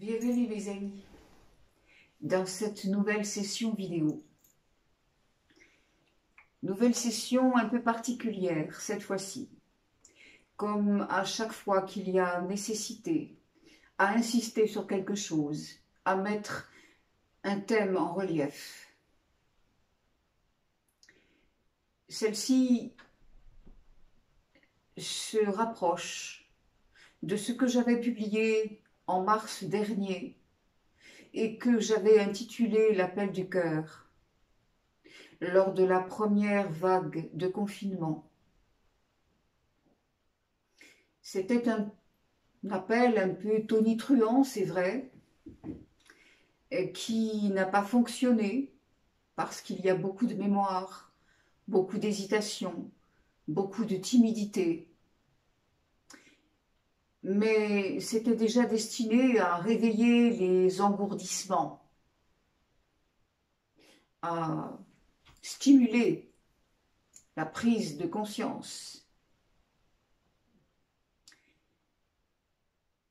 Bienvenue les amis dans cette nouvelle session vidéo. Nouvelle session un peu particulière cette fois-ci. Comme à chaque fois qu'il y a nécessité à insister sur quelque chose, à mettre un thème en relief. Celle-ci se rapproche de ce que j'avais publié en mars dernier et que j'avais intitulé l'appel du cœur lors de la première vague de confinement. C'était un appel un peu tonitruant, c'est vrai, qui n'a pas fonctionné parce qu'il y a beaucoup de mémoire, beaucoup d'hésitation, beaucoup de timidité. Mais c'était déjà destiné à réveiller les engourdissements, à stimuler la prise de conscience.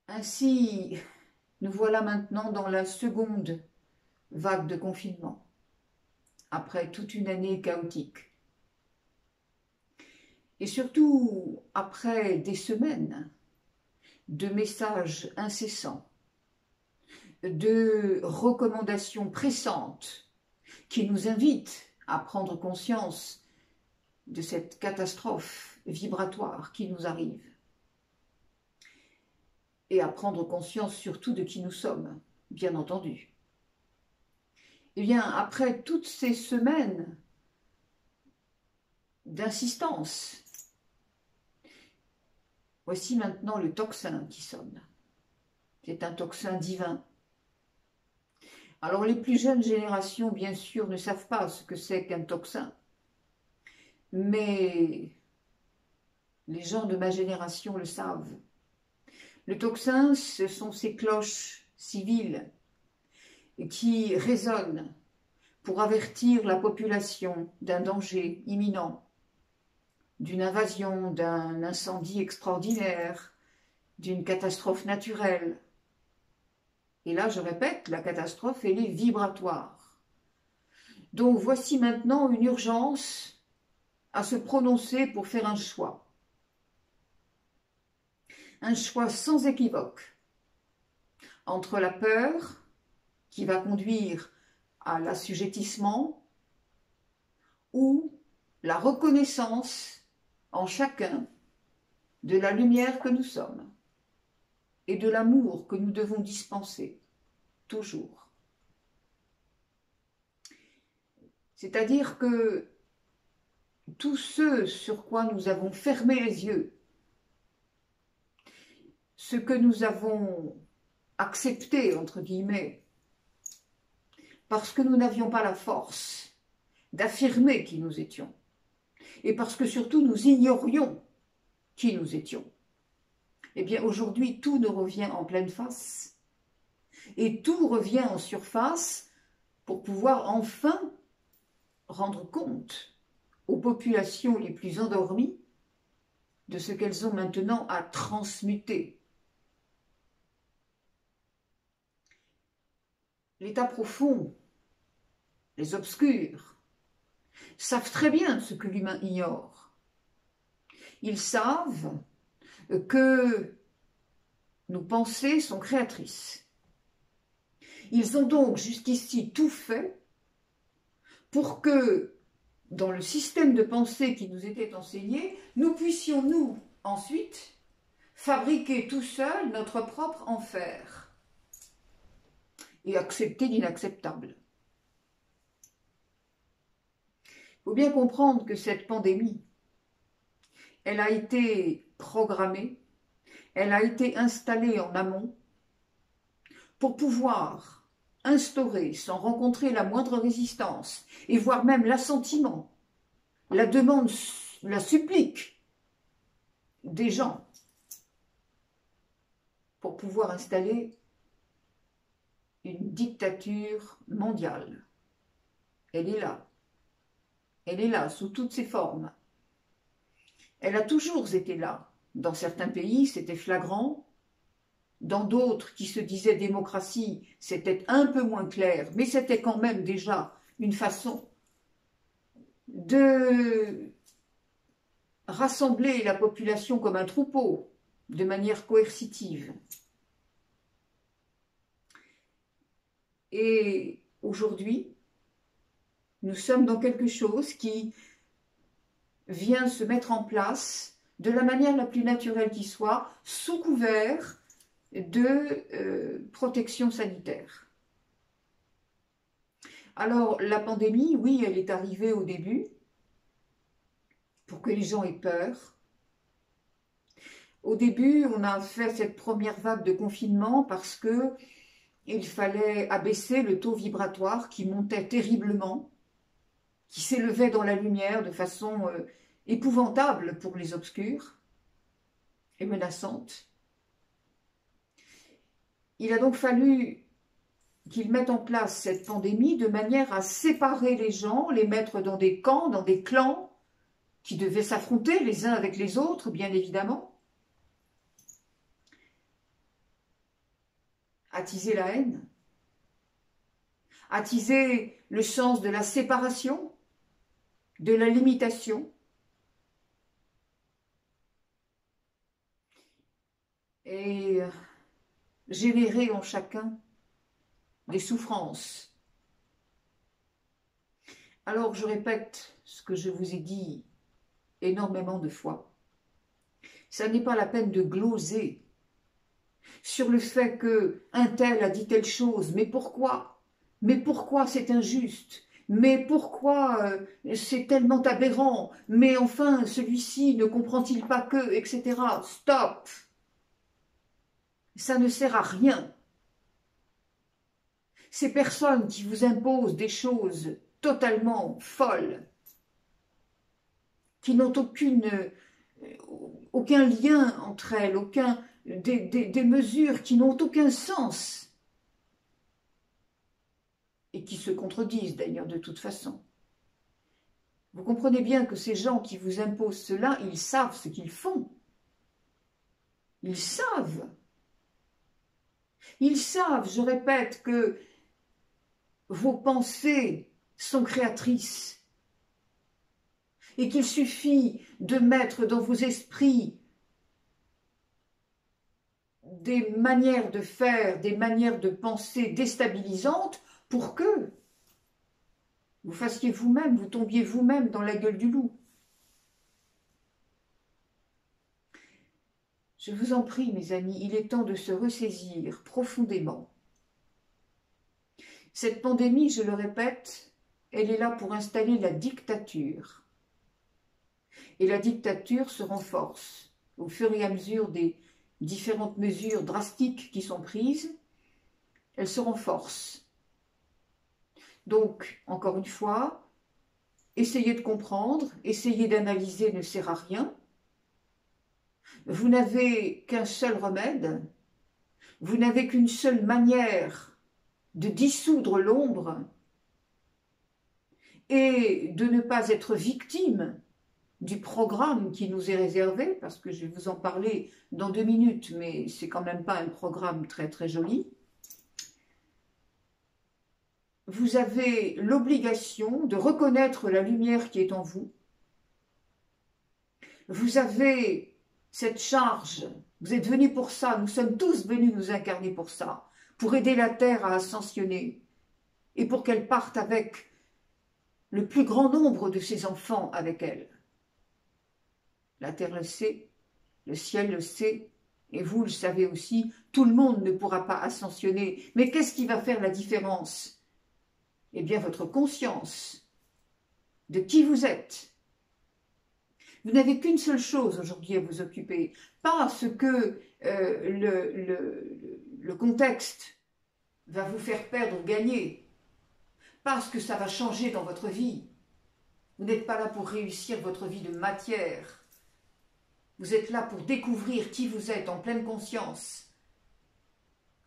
Ainsi, nous voilà maintenant dans la seconde vague de confinement, après toute une année chaotique. Et surtout, après des semaines de messages incessants, de recommandations pressantes qui nous invitent à prendre conscience de cette catastrophe vibratoire qui nous arrive et à prendre conscience surtout de qui nous sommes, bien entendu. Eh bien, après toutes ces semaines d'insistance, voici maintenant le tocsin qui sonne. C'est un tocsin divin. Alors les plus jeunes générations, bien sûr, ne savent pas ce que c'est qu'un tocsin. Mais les gens de ma génération le savent. Le tocsin, ce sont ces cloches civiles qui résonnent pour avertir la population d'un danger imminent, d'une invasion, d'un incendie extraordinaire, d'une catastrophe naturelle. Et là, je répète, la catastrophe, elle est vibratoire. Donc voici maintenant une urgence à se prononcer pour faire un choix. Un choix sans équivoque entre la peur qui va conduire à l'assujettissement ou la reconnaissance en chacun de la lumière que nous sommes et de l'amour que nous devons dispenser, toujours. C'est-à-dire que tout ce sur quoi nous avons fermé les yeux, ce que nous avons accepté, entre guillemets, parce que nous n'avions pas la force d'affirmer qui nous étions, et parce que surtout nous ignorions qui nous étions, eh bien aujourd'hui tout nous revient en pleine face, et tout revient en surface pour pouvoir enfin rendre compte aux populations les plus endormies de ce qu'elles ont maintenant à transmuter. L'état profond, les obscurs, savent très bien ce que l'humain ignore. Ils savent que nos pensées sont créatrices. Ils ont donc jusqu'ici tout fait pour que, dans le système de pensée qui nous était enseigné, nous puissions, nous, ensuite, fabriquer tout seuls notre propre enfer et accepter l'inacceptable. Il faut bien comprendre que cette pandémie, elle a été programmée, elle a été installée en amont pour pouvoir instaurer, sans rencontrer la moindre résistance, et voire même l'assentiment, la demande, la supplique des gens, pour pouvoir installer une dictature mondiale. Elle est là, sous toutes ses formes. Elle a toujours été là. Dans certains pays, c'était flagrant. Dans d'autres qui se disaient démocratie, c'était un peu moins clair, mais c'était quand même déjà une façon de rassembler la population comme un troupeau, de manière coercitive. Et aujourd'hui, nous sommes dans quelque chose qui vient se mettre en place de la manière la plus naturelle qui soit, sous couvert de protection sanitaire. Alors, la pandémie, oui, elle est arrivée au début pour que les gens aient peur. Au début, on a fait cette première vague de confinement parce que il fallait abaisser le taux vibratoire qui montait terriblement, qui s'élevait dans la lumière de façon épouvantable pour les obscurs et menaçante. Il a donc fallu qu'ils mettent en place cette pandémie de manière à séparer les gens, les mettre dans des camps, dans des clans, qui devaient s'affronter les uns avec les autres, bien évidemment, attiser la haine, attiser le sens de la séparation, de la limitation, et générer en chacun des souffrances. Alors je répète ce que je vous ai dit énormément de fois. Ça n'est pas la peine de gloser sur le fait qu'un tel a dit telle chose, mais pourquoi? Mais pourquoi c'est injuste? Mais pourquoi c'est tellement aberrant? Mais enfin, celui-ci ne comprend-il pas que, etc. Stop! Ça ne sert à rien. Ces personnes qui vous imposent des choses totalement folles, qui n'ont aucun lien entre elles, des mesures qui n'ont aucun sens et qui se contredisent d'ailleurs de toute façon. Vous comprenez bien que ces gens qui vous imposent cela, ils savent ce qu'ils font. Ils savent. Ils savent, je répète, que vos pensées sont créatrices et qu'il suffit de mettre dans vos esprits des manières de faire, des manières de penser déstabilisantes pour que vous fassiez vous-même, vous tombiez vous-même dans la gueule du loup. Je vous en prie, mes amis, il est temps de se ressaisir profondément. Cette pandémie, je le répète, elle est là pour installer la dictature. Et la dictature se renforce au fur et à mesure des différentes mesures drastiques qui sont prises. Elle se renforce. Donc, encore une fois, essayez de comprendre, essayez d'analyser ne sert à rien. Vous n'avez qu'un seul remède, vous n'avez qu'une seule manière de dissoudre l'ombre et de ne pas être victime du programme qui nous est réservé, parce que je vais vous en parler dans 2 minutes, mais c'est quand même pas un programme très très joli. Vous avez l'obligation de reconnaître la lumière qui est en vous. Vous avez cette charge, vous êtes venus pour ça, nous sommes tous venus nous incarner pour ça, pour aider la Terre à ascensionner et pour qu'elle parte avec le plus grand nombre de ses enfants avec elle. La Terre le sait, le ciel le sait, et vous le savez aussi, tout le monde ne pourra pas ascensionner. Mais qu'est-ce qui va faire la différence? Eh bien, votre conscience de qui vous êtes. Vous n'avez qu'une seule chose aujourd'hui à vous occuper, pas ce que le contexte va vous faire perdre ou gagner, pas ce que ça va changer dans votre vie. Vous n'êtes pas là pour réussir votre vie de matière. Vous êtes là pour découvrir qui vous êtes en pleine conscience.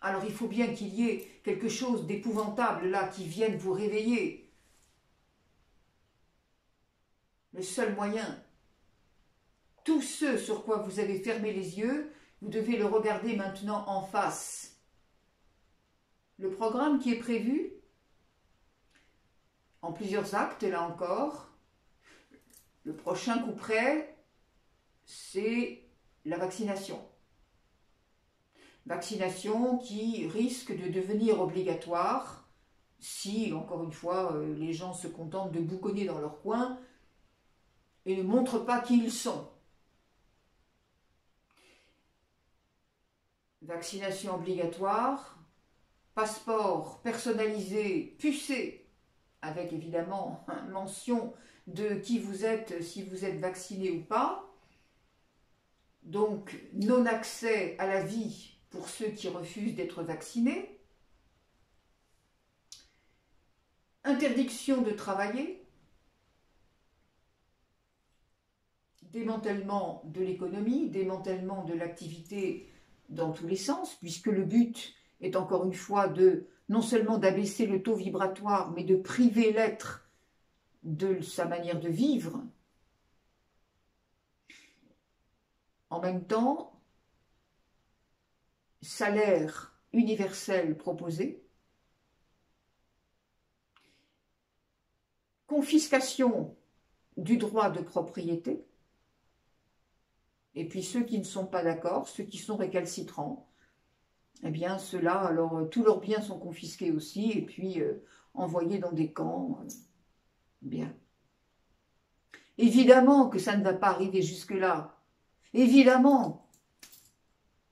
Alors il faut bien qu'il y ait quelque chose d'épouvantable là qui vienne vous réveiller. Le seul moyen, tout ce sur quoi vous avez fermé les yeux, vous devez le regarder maintenant en face. Le programme qui est prévu, en plusieurs actes, là encore, le prochain coup près, c'est la vaccination. Vaccination qui risque de devenir obligatoire si, encore une fois, les gens se contentent de bouconner dans leur coin et ne montrent pas qui ils sont. Vaccination obligatoire, passeport personnalisé, pucé, avec évidemment mention de qui vous êtes, si vous êtes vacciné ou pas. Donc, non-accès à la vie pour ceux qui refusent d'être vaccinés. Interdiction de travailler. Démantèlement de l'économie, démantèlement de l'activité dans tous les sens, puisque le but est encore une fois de non seulement d'abaisser le taux vibratoire, mais de priver l'être de sa manière de vivre. En même temps, salaire universel proposé, confiscation du droit de propriété, et puis ceux qui ne sont pas d'accord, ceux qui sont récalcitrants, eh bien ceux-là, alors tous leurs biens sont confisqués aussi, et puis envoyés dans des camps. Bien. Évidemment que ça ne va pas arriver jusque-là. Évidemment.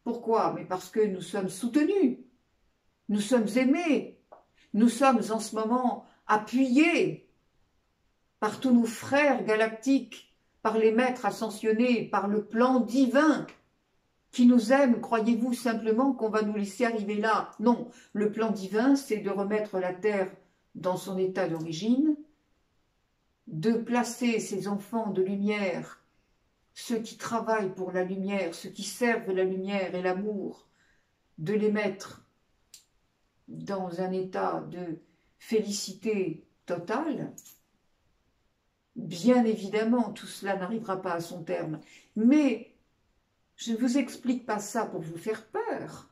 Pourquoi? Mais parce que nous sommes soutenus, nous sommes aimés, nous sommes en ce moment appuyés par tous nos frères galactiques, par les maîtres ascensionnés, par le plan divin qui nous aime. Croyez-vous simplement qu'on va nous laisser arriver là? Non, le plan divin, c'est de remettre la Terre dans son état d'origine, de placer ces enfants de lumière, ceux qui travaillent pour la lumière, ceux qui servent la lumière et l'amour, de les mettre dans un état de félicité totale. Bien évidemment, tout cela n'arrivera pas à son terme, mais je ne vous explique pas ça pour vous faire peur.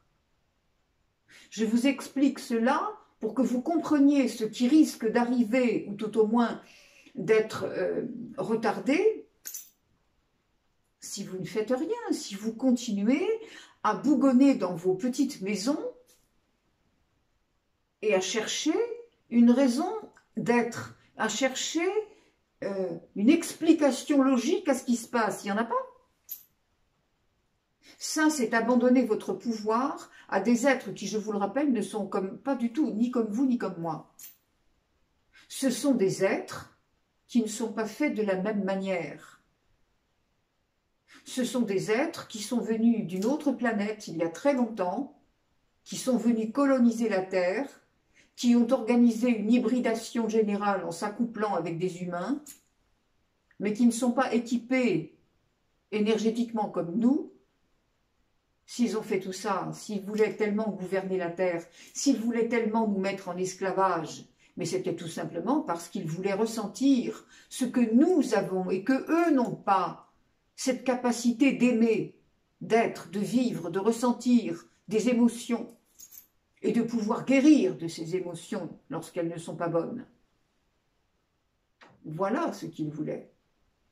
Je vous explique cela pour que vous compreniez ce qui risque d'arriver, ou tout au moins d'être retardé, si vous ne faites rien, si vous continuez à bougonner dans vos petites maisons et à chercher une raison d'être, à chercher une explication logique à ce qui se passe. Il n'y en a pas. Ça, c'est abandonner votre pouvoir à des êtres qui, je vous le rappelle, ne sont pas du tout, ni comme vous, ni comme moi. Ce sont des êtres qui ne sont pas faits de la même manière. Ce sont des êtres qui sont venus d'une autre planète il y a très longtemps, qui sont venus coloniser la Terre, qui ont organisé une hybridation générale en s'accouplant avec des humains, mais qui ne sont pas équipés énergétiquement comme nous. S'ils ont fait tout ça, s'ils voulaient tellement gouverner la Terre, s'ils voulaient tellement nous mettre en esclavage, mais c'était tout simplement parce qu'ils voulaient ressentir ce que nous avons et que eux n'ont pas, cette capacité d'aimer, d'être, de vivre, de ressentir des émotions et de pouvoir guérir de ces émotions lorsqu'elles ne sont pas bonnes. Voilà ce qu'ils voulaient.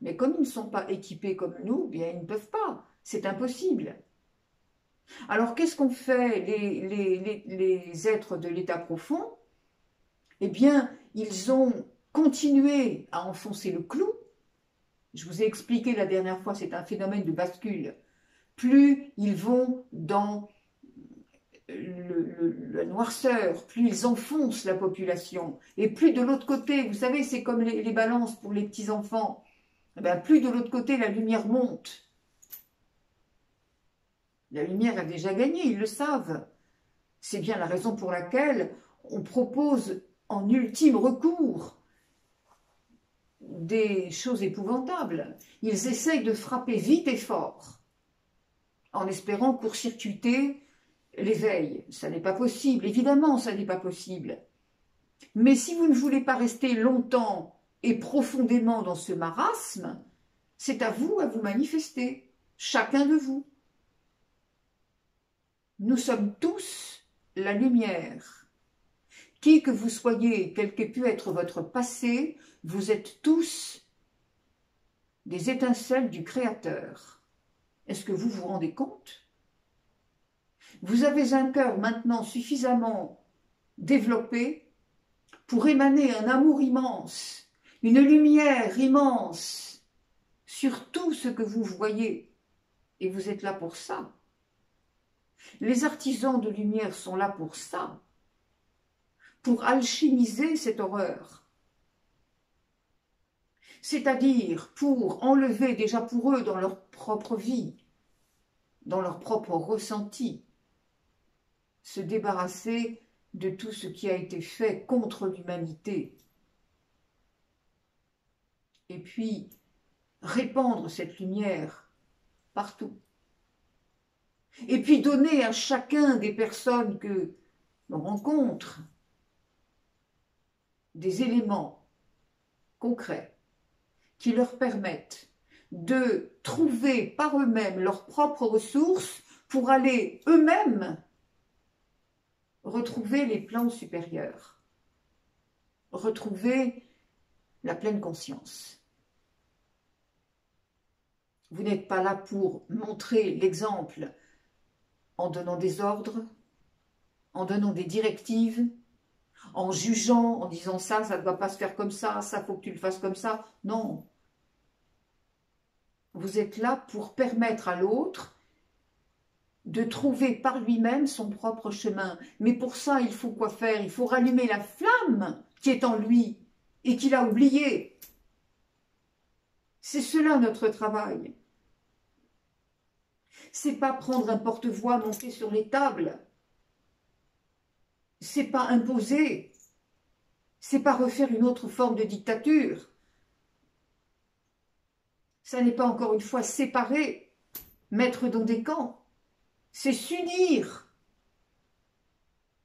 Mais comme ils ne sont pas équipés comme nous, bien ils ne peuvent pas. C'est impossible. Alors qu'est-ce qu'ont fait les êtres de l'état profond? Eh bien, ils ont continué à enfoncer le clou. Je vous ai expliqué la dernière fois, c'est un phénomène de bascule. Plus ils vont dans la noirceur, plus ils enfoncent la population, et plus de l'autre côté, vous savez, c'est comme les balances pour les petits-enfants, plus de l'autre côté, la lumière monte. La lumière a déjà gagné, ils le savent. C'est bien la raison pour laquelle on propose en ultime recours des choses épouvantables. Ils essayent de frapper vite et fort, en espérant court-circuiter l'éveil. Ça n'est pas possible, évidemment, ça n'est pas possible. Mais si vous ne voulez pas rester longtemps et profondément dans ce marasme, c'est à vous manifester, chacun de vous. Nous sommes tous la lumière. Qui que vous soyez, quel qu'ait pu être votre passé, vous êtes tous des étincelles du Créateur. Est-ce que vous vous rendez compte? Vous avez un cœur maintenant suffisamment développé pour émaner un amour immense, une lumière immense sur tout ce que vous voyez. Et vous êtes là pour ça. Les artisans de lumière sont là pour ça, pour alchimiser cette horreur. C'est-à-dire pour enlever déjà pour eux dans leur propre vie, dans leur propre ressenti, se débarrasser de tout ce qui a été fait contre l'humanité. Et puis, répandre cette lumière partout. Et puis donner à chacun des personnes que l'on rencontre des éléments concrets qui leur permettent de trouver par eux-mêmes leurs propres ressources pour aller eux-mêmes retrouver les plans supérieurs, retrouver la pleine conscience. Vous n'êtes pas là pour montrer l'exemple en donnant des ordres, en donnant des directives, en jugeant, en disant ça ne doit pas se faire comme ça faut que tu le fasses comme ça. Non. Vous êtes là pour permettre à l'autre de trouver par lui-même son propre chemin. Mais pour ça, il faut quoi faire? Il faut rallumer la flamme qui est en lui et qu'il a oubliée. C'est cela notre travail. C'est pas prendre un porte-voix, monter sur les tables. C'est pas imposer. C'est pas refaire une autre forme de dictature. Ça n'est pas encore une fois séparer, mettre dans des camps. C'est s'unir,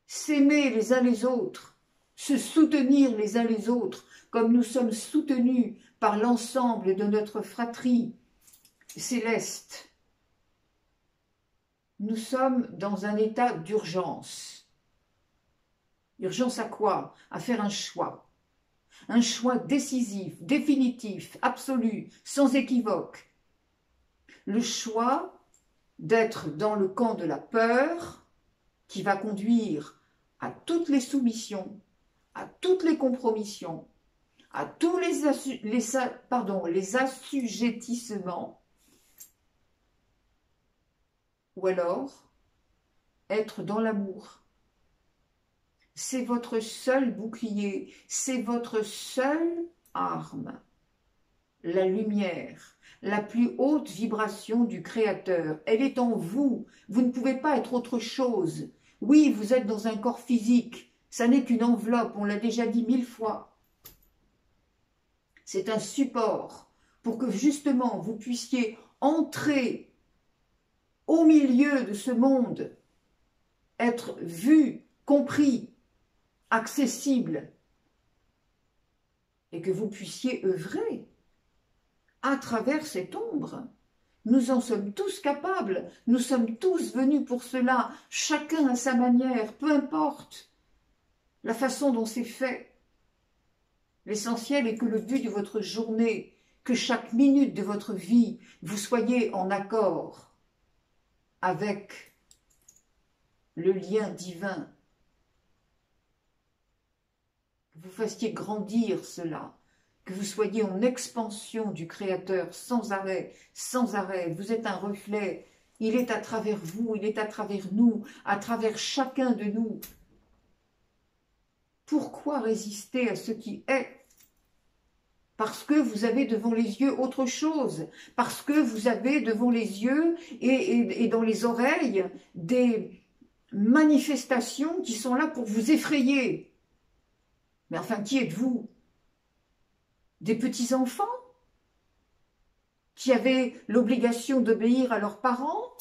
s'aimer les uns les autres, se soutenir les uns les autres, comme nous sommes soutenus par l'ensemble de notre fratrie céleste. Nous sommes dans un état d'urgence. Urgence à quoi? À faire un choix. Un choix décisif, définitif, absolu, sans équivoque. Le choix d'être dans le camp de la peur qui va conduire à toutes les soumissions, à toutes les compromissions, à tous les assujettissements, ou alors être dans l'amour. C'est votre seul bouclier, c'est votre seule arme, la lumière, la plus haute vibration du Créateur. Elle est en vous, vous ne pouvez pas être autre chose. Oui, vous êtes dans un corps physique, ça n'est qu'une enveloppe, on l'a déjà dit 1000 fois. C'est un support pour que justement vous puissiez entrer au milieu de ce monde, être vu, compris, accessible, et que vous puissiez œuvrer à travers cette ombre. Nous en sommes tous capables, nous sommes tous venus pour cela, chacun à sa manière, peu importe la façon dont c'est fait. L'essentiel est que le but de votre journée, que chaque minute de votre vie, vous soyez en accord avec le lien divin. Que vous fassiez grandir cela, que vous soyez en expansion du Créateur sans arrêt, sans arrêt. Vous êtes un reflet, il est à travers vous, il est à travers nous, à travers chacun de nous. Pourquoi résister à ce qui est? Parce que vous avez devant les yeux autre chose, parce que vous avez devant les yeux et dans les oreilles des manifestations qui sont là pour vous effrayer. Mais enfin, qui êtes-vous? Des petits-enfants qui avaient l'obligation d'obéir à leurs parents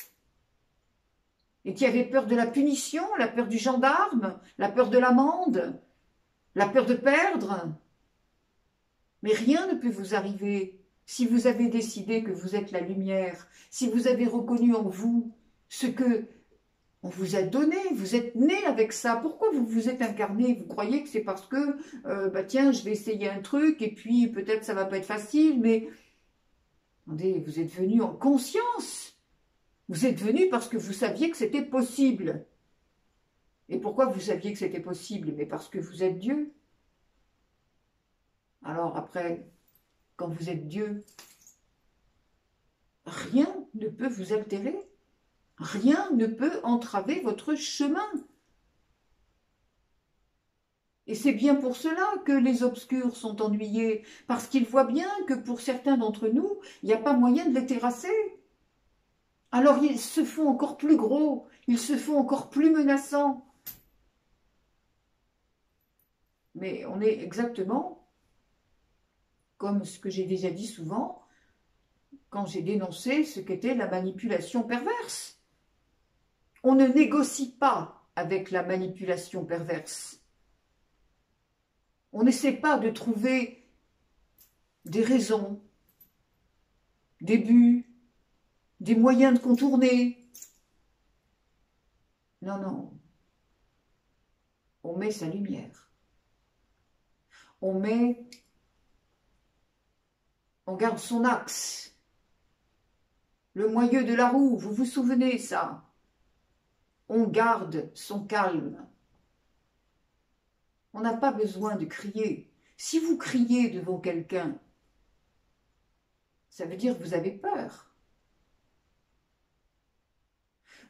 et qui avaient peur de la punition, la peur du gendarme, la peur de l'amende, la peur de perdre. Mais rien ne peut vous arriver si vous avez décidé que vous êtes la lumière, si vous avez reconnu en vous ce que On vous a donné, vous êtes né avec ça. Pourquoi vous vous êtes incarné? Vous croyez que c'est parce que, bah tiens, je vais essayer un truc, et puis peut-être ça va pas être facile, mais attendez, vous êtes venu en conscience. Vous êtes venu parce que vous saviez que c'était possible. Et pourquoi vous saviez que c'était possible? Mais parce que vous êtes Dieu. Alors après, quand vous êtes Dieu, rien ne peut vous altérer. Rien ne peut entraver votre chemin. Et c'est bien pour cela que les obscurs sont ennuyés, parce qu'ils voient bien que pour certains d'entre nous, il n'y a pas moyen de les terrasser. Alors ils se font encore plus gros, ils se font encore plus menaçants. Mais on est exactement comme ce que j'ai déjà dit souvent, quand j'ai dénoncé ce qu'était la manipulation perverse. On ne négocie pas avec la manipulation perverse. On n'essaie pas de trouver des raisons, des buts, des moyens de contourner. Non, non. On met sa lumière. On garde son axe. Le moyeu de la roue, vous vous souvenez ça? On garde son calme. On n'a pas besoin de crier. Si vous criez devant quelqu'un, ça veut dire que vous avez peur.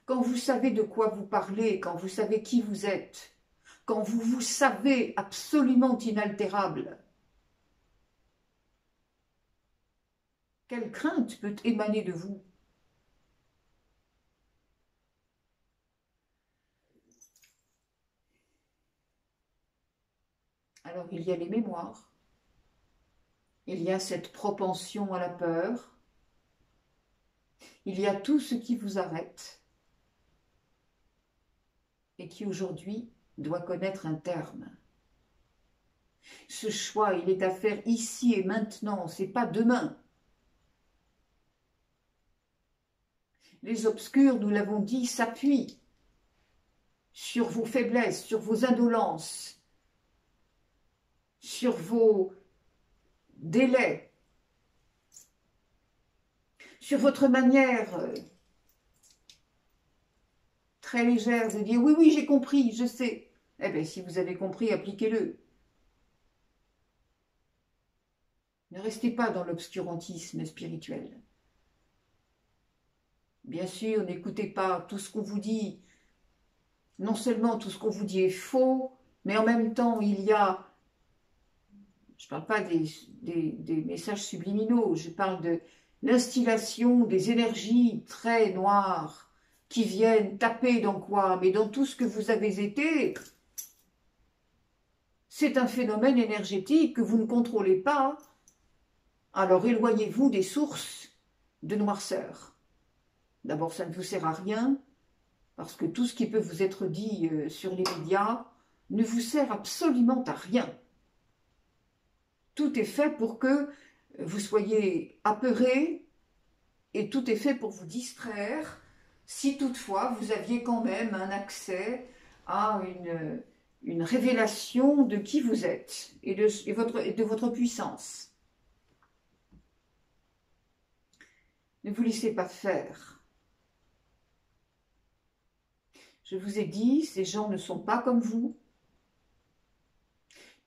Quand vous savez de quoi vous parlez, quand vous savez qui vous êtes, quand vous vous savez absolument inaltérable, quelle crainte peut émaner de vous? Alors il y a les mémoires, il y a cette propension à la peur, il y a tout ce qui vous arrête et qui aujourd'hui doit connaître un terme. Ce choix, il est à faire ici et maintenant, c'est pas demain. Les obscurs, nous l'avons dit, s'appuient sur vos faiblesses, sur vos indolences, sur vos délais, sur votre manière très légère de dire « oui, oui, j'ai compris, je sais ». Eh bien, si vous avez compris, appliquez-le. Ne restez pas dans l'obscurantisme spirituel. Bien sûr, n'écoutez pas tout ce qu'on vous dit. Non seulement tout ce qu'on vous dit est faux, mais en même temps, il y a, je ne parle pas des messages subliminaux, je parle de l'instillation des énergies très noires qui viennent taper dans quoi? Mais dans tout ce que vous avez été. C'est un phénomène énergétique que vous ne contrôlez pas. Alors éloignez-vous des sources de noirceur. D'abord, ça ne vous sert à rien, parce que tout ce qui peut vous être dit sur les médias ne vous sert absolument à rien. Tout est fait pour que vous soyez apeurés, et tout est fait pour vous distraire, si toutefois vous aviez quand même un accès à une révélation de qui vous êtes et de votre puissance. Ne vous laissez pas faire. Je vous ai dit, ces gens ne sont pas comme vous.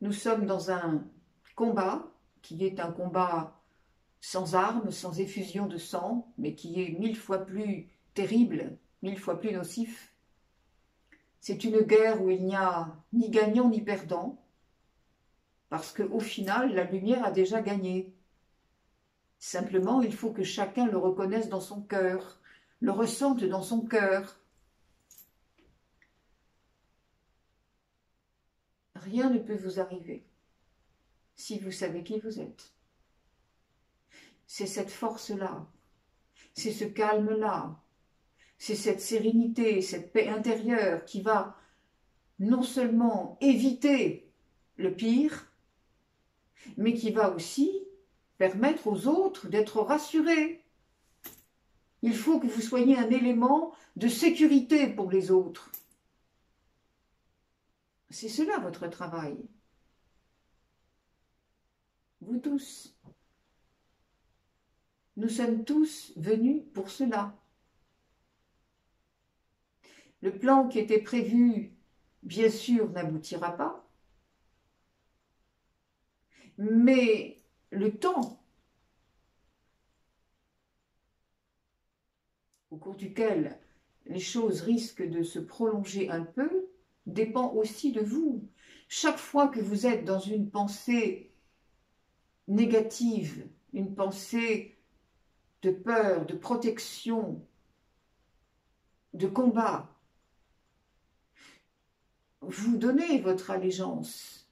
Nous sommes dans un combat qui est un combat sans armes, sans effusion de sang, mais qui est 1000 fois plus terrible, 1000 fois plus nocif. C'est une guerre où il n'y a ni gagnant ni perdant, parce qu'au final, la lumière a déjà gagné. Simplement, il faut que chacun le reconnaisse dans son cœur, le ressente dans son cœur. Rien ne peut vous arriver si vous savez qui vous êtes. C'est cette force-là, c'est ce calme-là, c'est cette sérénité, cette paix intérieure qui va non seulement éviter le pire, mais qui va aussi permettre aux autres d'être rassurés. Il faut que vous soyez un élément de sécurité pour les autres. C'est cela votre travail. Vous tous. Nous sommes tous venus pour cela. Le plan qui était prévu, bien sûr, n'aboutira pas. Mais le temps au cours duquel les choses risquent de se prolonger un peu dépend aussi de vous. Chaque fois que vous êtes dans une pensée négative, une pensée de peur, de protection, de combat, vous donnez votre allégeance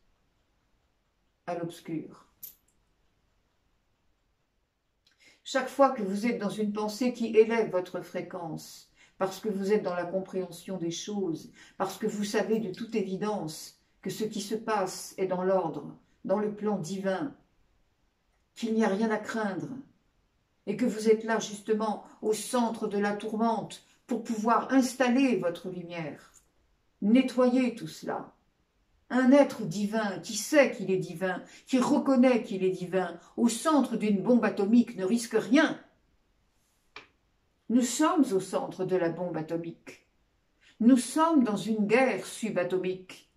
à l'obscur. Chaque fois que vous êtes dans une pensée qui élève votre fréquence, parce que vous êtes dans la compréhension des choses, parce que vous savez de toute évidence que ce qui se passe est dans l'ordre, dans le plan divin, qu'il n'y a rien à craindre, et que vous êtes là justement au centre de la tourmente pour pouvoir installer votre lumière, nettoyer tout cela. Un être divin qui sait qu'il est divin, qui reconnaît qu'il est divin, au centre d'une bombe atomique ne risque rien. Nous sommes au centre de la bombe atomique. Nous sommes dans une guerre subatomique.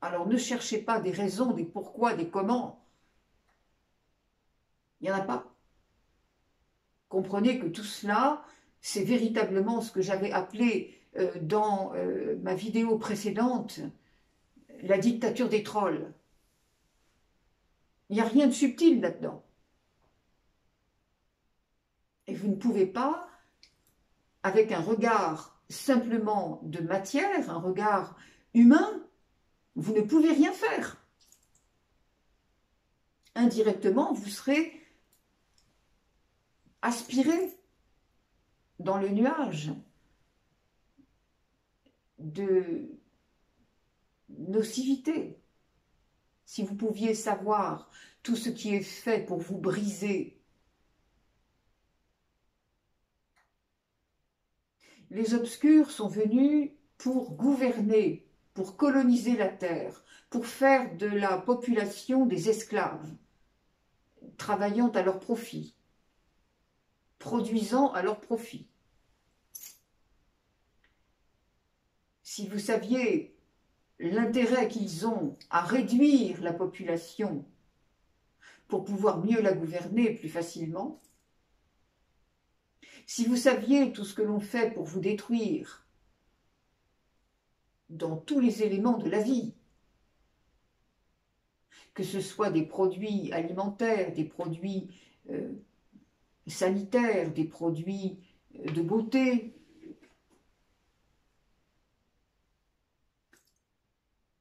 Alors ne cherchez pas des raisons, des pourquoi, des comment. Il n'y en a pas. Comprenez que tout cela, c'est véritablement ce que j'avais appelé dans ma vidéo précédente, la dictature des trolls. Il n'y a rien de subtil là-dedans. Et vous ne pouvez pas, avec un regard simplement de matière, un regard humain, vous ne pouvez rien faire. Indirectement, vous serez aspiré dans le nuage de nocivité. Si vous pouviez savoir tout ce qui est fait pour vous briser. Les obscurs sont venus pour gouverner, pour coloniser la terre, pour faire de la population des esclaves, travaillant à leur profit, produisant à leur profit. Si vous saviez l'intérêt qu'ils ont à réduire la population pour pouvoir mieux la gouverner plus facilement, si vous saviez tout ce que l'on fait pour vous détruire dans tous les éléments de la vie, que ce soit des produits alimentaires, des produits sanitaires, des produits de beauté,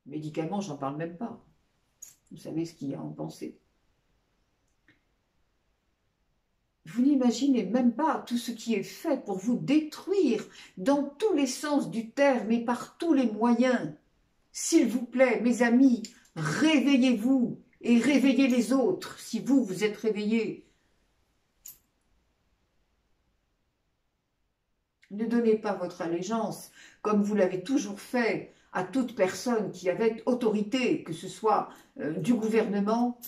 médicaments, j'en parle même pas. Vous savez ce qu'il y a en pensée. Vous n'imaginez même pas tout ce qui est fait pour vous détruire dans tous les sens du terme et par tous les moyens. S'il vous plaît, mes amis, réveillez-vous et réveillez les autres si vous, vous êtes réveillés. Ne donnez pas votre allégeance, comme vous l'avez toujours fait, à toute personne qui avait autorité, que ce soit du gouvernement,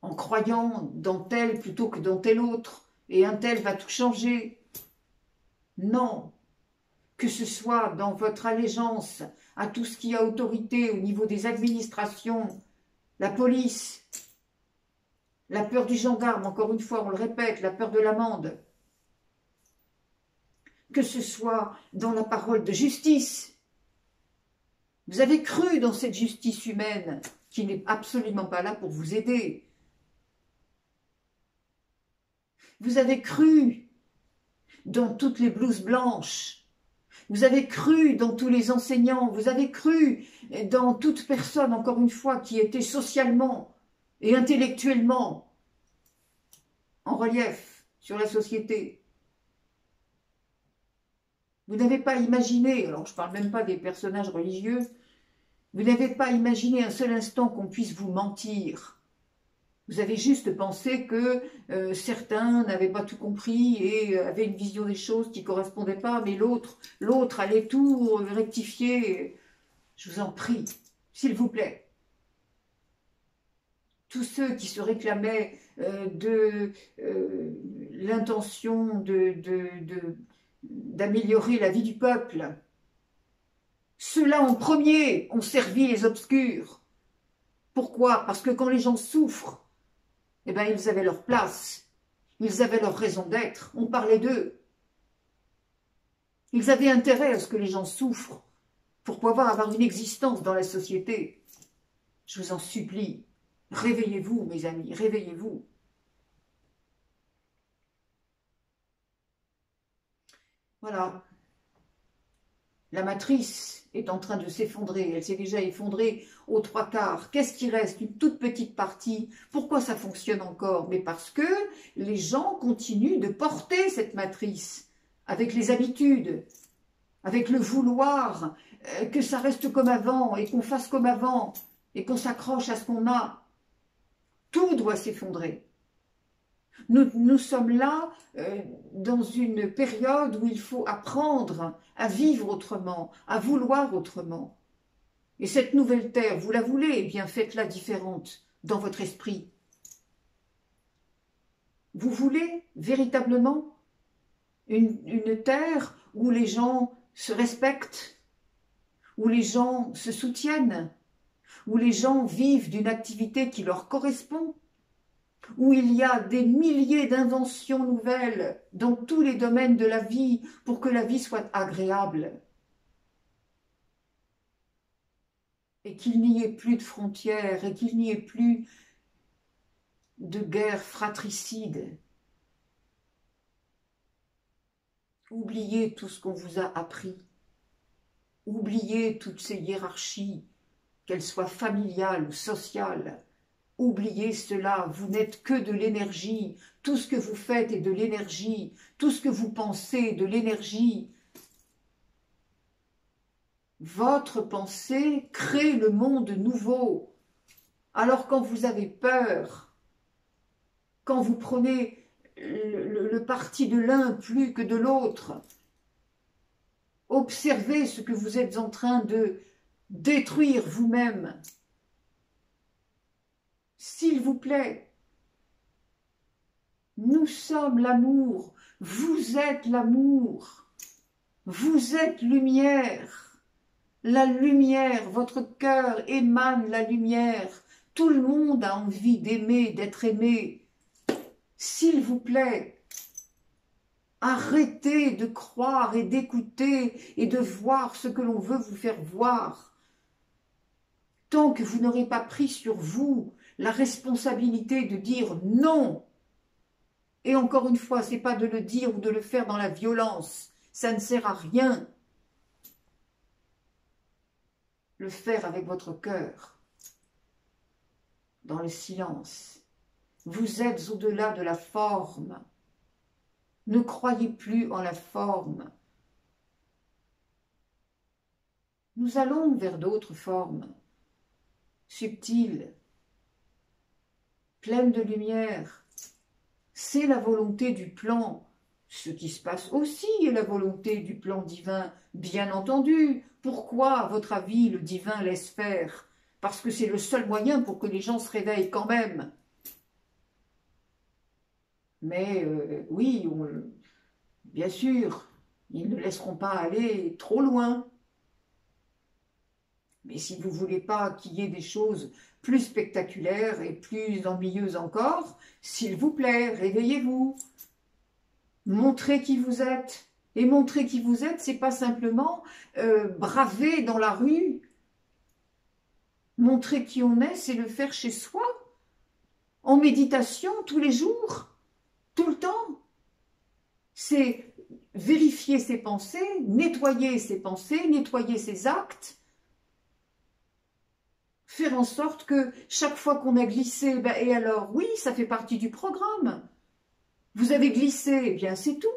en croyant dans tel plutôt que dans tel autre, et un tel va tout changer. Non, que ce soit dans votre allégeance à tout ce qui a autorité au niveau des administrations, la police, la peur du gendarme, encore une fois, on le répète, la peur de l'amende, que ce soit dans la parole de justice. Vous avez cru dans cette justice humaine qui n'est absolument pas là pour vous aider. Vous avez cru dans toutes les blouses blanches. Vous avez cru dans tous les enseignants. Vous avez cru dans toute personne, encore une fois, qui était socialement et intellectuellement en relief sur la société. Vous n'avez pas imaginé, alors je ne parle même pas des personnages religieux, vous n'avez pas imaginé un seul instant qu'on puisse vous mentir. Vous avez juste pensé que certains n'avaient pas tout compris et avaient une vision des choses qui ne correspondait pas, mais l'autre allait tout rectifier. Je vous en prie, s'il vous plaît. Tous ceux qui se réclamaient de l'intention d'améliorer la vie du peuple, ceux-là en premier ont servi les obscurs. Pourquoi? Parce que quand les gens souffrent, eh bien, ils avaient leur place, ils avaient leur raison d'être, on parlait d'eux. Ils avaient intérêt à ce que les gens souffrent pour pouvoir avoir une existence dans la société. Je vous en supplie, réveillez-vous, mes amis, réveillez-vous. Voilà. La matrice est en train de s'effondrer, elle s'est déjà effondrée aux 3/4. Qu'est-ce qui reste? Une toute petite partie. Pourquoi ça fonctionne encore? Mais parce que les gens continuent de porter cette matrice avec les habitudes, avec le vouloir que ça reste comme avant et qu'on fasse comme avant et qu'on s'accroche à ce qu'on a. Tout doit s'effondrer. Nous sommes là dans une période où il faut apprendre à vivre autrement, à vouloir autrement. Et cette nouvelle terre, vous la voulez, eh bien faites-la différente dans votre esprit. Vous voulez véritablement une terre où les gens se respectent, où les gens se soutiennent, où les gens vivent d'une activité qui leur correspond, où il y a des milliers d'inventions nouvelles dans tous les domaines de la vie pour que la vie soit agréable. Et qu'il n'y ait plus de frontières, et qu'il n'y ait plus de guerre fratricide. Oubliez tout ce qu'on vous a appris. Oubliez toutes ces hiérarchies, qu'elles soient familiales ou sociales. Oubliez cela, vous n'êtes que de l'énergie. Tout ce que vous faites est de l'énergie. Tout ce que vous pensez est de l'énergie. Votre pensée crée le monde nouveau. Alors quand vous avez peur, quand vous prenez le parti de l'un plus que de l'autre, observez ce que vous êtes en train de détruire vous-même. S'il vous plaît, nous sommes l'amour, vous êtes l'amour, vous êtes lumière, la lumière, votre cœur émane la lumière, tout le monde a envie d'aimer, d'être aimé. S'il vous plaît, arrêtez de croire et d'écouter et de voir ce que l'on veut vous faire voir. Tant que vous n'aurez pas pris sur vous la responsabilité de dire non. Et encore une fois, ce n'est pas de le dire ou de le faire dans la violence. Ça ne sert à rien. Le faire avec votre cœur, dans le silence. Vous êtes au-delà de la forme. Ne croyez plus en la forme. Nous allons vers d'autres formes, subtiles, pleine de lumière. C'est la volonté du plan. Ce qui se passe aussi est la volonté du plan divin, bien entendu. Pourquoi, à votre avis, le divin laisse faire? Parce que c'est le seul moyen pour que les gens se réveillent quand même. Mais oui, bien sûr, ils ne laisseront pas aller trop loin. Mais si vous ne voulez pas qu'il y ait des choses plus spectaculaires et plus ennuyeuses encore, s'il vous plaît, réveillez-vous. Montrez qui vous êtes. Et montrer qui vous êtes, ce n'est pas simplement braver dans la rue. Montrer qui on est, c'est le faire chez soi, en méditation tous les jours, tout le temps. C'est vérifier ses pensées, nettoyer ses actes, faire en sorte que chaque fois qu'on a glissé, ben, et alors, oui, ça fait partie du programme. Vous avez glissé, eh bien c'est tout.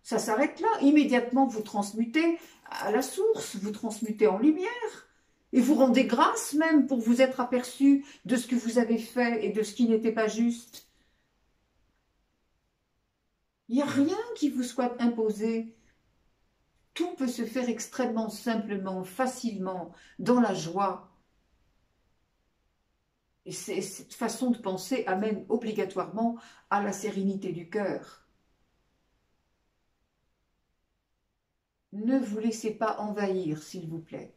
Ça s'arrête là. Immédiatement, vous transmutez à la source, vous transmutez en lumière. et vous rendez grâce même pour vous être aperçu de ce que vous avez fait et de ce qui n'était pas juste. Il n'y a rien qui vous soit imposé. Tout peut se faire extrêmement simplement, facilement, dans la joie. Et cette façon de penser amène obligatoirement à la sérénité du cœur. Ne vous laissez pas envahir, s'il vous plaît.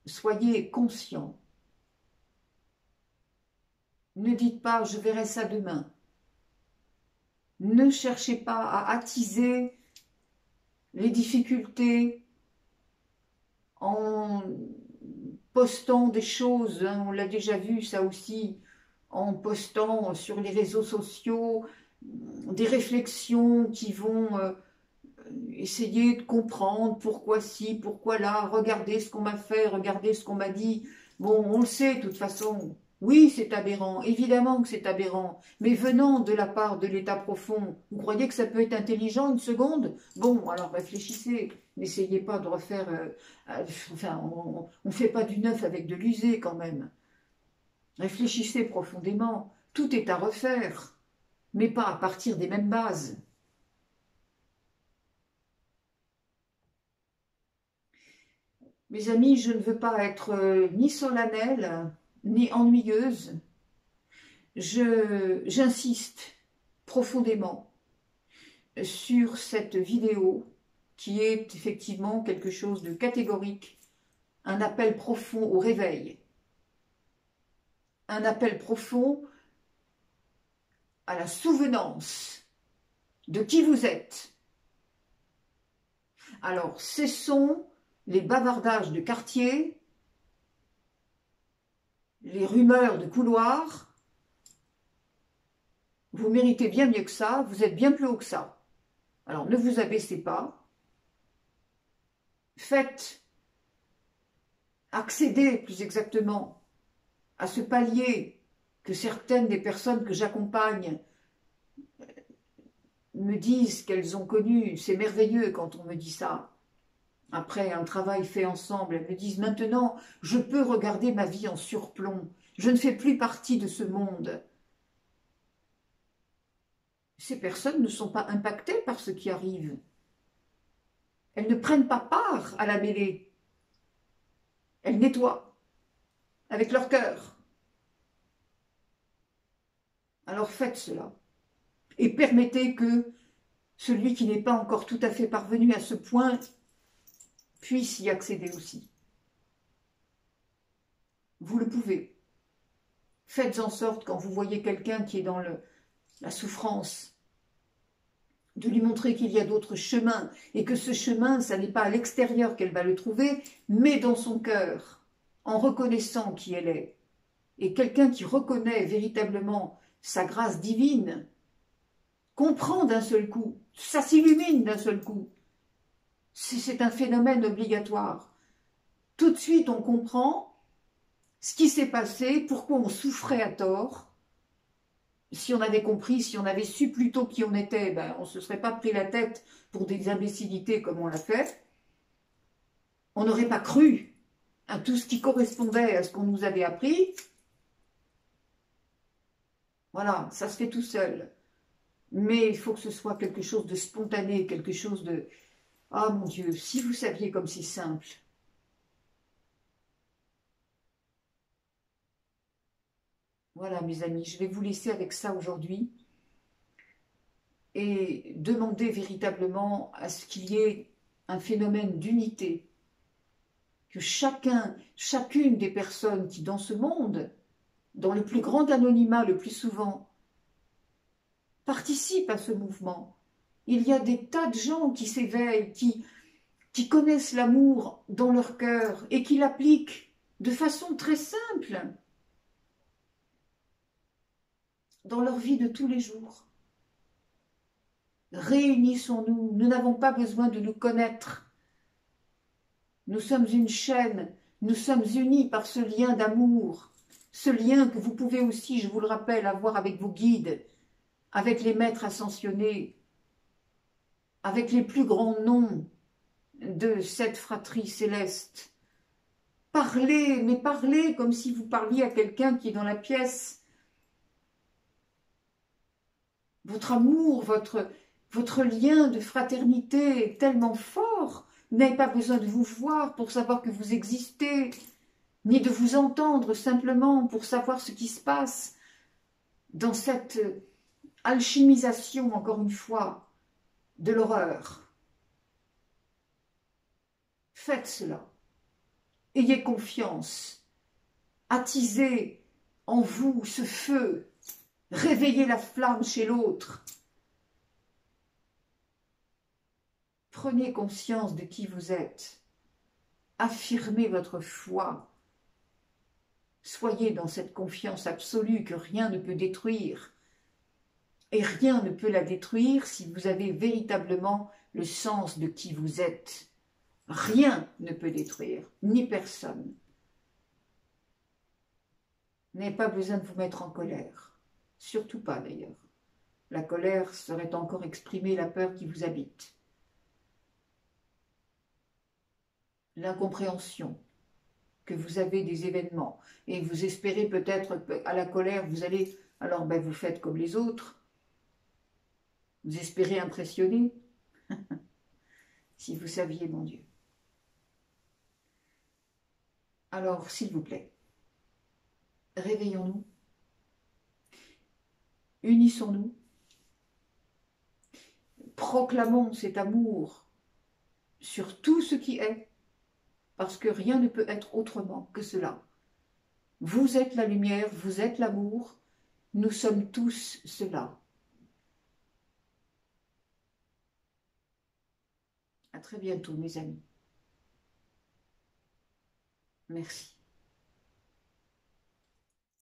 Soyez conscient. Ne dites pas « je verrai ça demain ». Ne cherchez pas à attiser les difficultés en postant des choses, hein, on l'a déjà vu ça aussi, en postant sur les réseaux sociaux des réflexions qui vont essayer de comprendre pourquoi ci, pourquoi là, regardez ce qu'on m'a fait, regardez ce qu'on m'a dit. Bon, on le sait de toute façon. Oui, c'est aberrant, évidemment que c'est aberrant, mais venant de la part de l'état profond, vous croyez que ça peut être intelligent une seconde? Bon, alors réfléchissez, n'essayez pas de refaire... enfin, on ne fait pas du neuf avec de l'usé quand même. Réfléchissez profondément, tout est à refaire, mais pas à partir des mêmes bases. Mes amis, je ne veux pas être ni solennelle, ni ennuyeuse. J'insiste profondément sur cette vidéo qui est effectivement quelque chose de catégorique, un appel profond au réveil, un appel profond à la souvenance de qui vous êtes. Alors, cessons les bavardages de quartier, les rumeurs de couloir. Vous méritez bien mieux que ça, vous êtes bien plus haut que ça. Alors ne vous abaissez pas, faites accéder plus exactement à ce palier que certaines des personnes que j'accompagne me disent qu'elles ont connu. C'est merveilleux quand on me dit ça. Après un travail fait ensemble, elles me disent « Maintenant, je peux regarder ma vie en surplomb. Je ne fais plus partie de ce monde. » Ces personnes ne sont pas impactées par ce qui arrive. Elles ne prennent pas part à la mêlée. Elles nettoient avec leur cœur. Alors faites cela. Et permettez que celui qui n'est pas encore tout à fait parvenu à ce point puisse y accéder aussi. Vous le pouvez. Faites en sorte, quand vous voyez quelqu'un qui est dans la souffrance, de lui montrer qu'il y a d'autres chemins, et que ce chemin, ça n'est pas à l'extérieur qu'elle va le trouver, mais dans son cœur, en reconnaissant qui elle est. Et quelqu'un qui reconnaît véritablement sa grâce divine, comprend d'un seul coup, ça s'illumine d'un seul coup. C'est un phénomène obligatoire. Tout de suite, on comprend ce qui s'est passé, pourquoi on souffrait à tort. Si on avait compris, si on avait su plus tôt qui on était, ben, on ne se serait pas pris la tête pour des imbécilités comme on l'a fait. On n'aurait pas cru à tout ce qui correspondait à ce qu'on nous avait appris. Voilà, ça se fait tout seul. Mais il faut que ce soit quelque chose de spontané, quelque chose de... Ah mon Dieu, si vous saviez comme c'est simple. Voilà mes amis, je vais vous laisser avec ça aujourd'hui et demander véritablement à ce qu'il y ait un phénomène d'unité, que chacune des personnes qui dans ce monde, dans le plus grand anonymat le plus souvent, participent à ce mouvement. Il y a des tas de gens qui s'éveillent, qui connaissent l'amour dans leur cœur et qui l'appliquent de façon très simple dans leur vie de tous les jours. Réunissons-nous, nous n'avons pas besoin de nous connaître. Nous sommes une chaîne, nous sommes unis par ce lien d'amour, ce lien que vous pouvez aussi, je vous le rappelle, avoir avec vos guides, avec les maîtres ascensionnés, avec les plus grands noms de cette fratrie céleste, Parlez, mais parlez comme si vous parliez à quelqu'un qui est dans la pièce. Votre amour, votre lien de fraternité est tellement fort. Vous n'avez pas besoin de vous voir pour savoir que vous existez, ni de vous entendre simplement pour savoir ce qui se passe dans cette alchimisation, encore une fois, de l'horreur. Faites cela. Ayez confiance. Attisez en vous ce feu. Réveillez la flamme chez l'autre. Prenez conscience de qui vous êtes. Affirmez votre foi. Soyez dans cette confiance absolue que rien ne peut détruire. Et rien ne peut la détruire si vous avez véritablement le sens de qui vous êtes. Rien ne peut détruire, ni personne. Vous n'avez pas besoin de vous mettre en colère. Surtout pas d'ailleurs. La colère serait encore exprimer la peur qui vous habite. L'incompréhension que vous avez des événements. Et vous espérez peut-être à la colère, vous allez, alors vous faites comme les autres. Vous espérez impressionner. Si vous saviez, mon Dieu. Alors, s'il vous plaît, réveillons-nous, unissons-nous, proclamons cet amour sur tout ce qui est, parce que rien ne peut être autrement que cela. Vous êtes la lumière, vous êtes l'amour, nous sommes tous cela. À très bientôt, mes amis. Merci.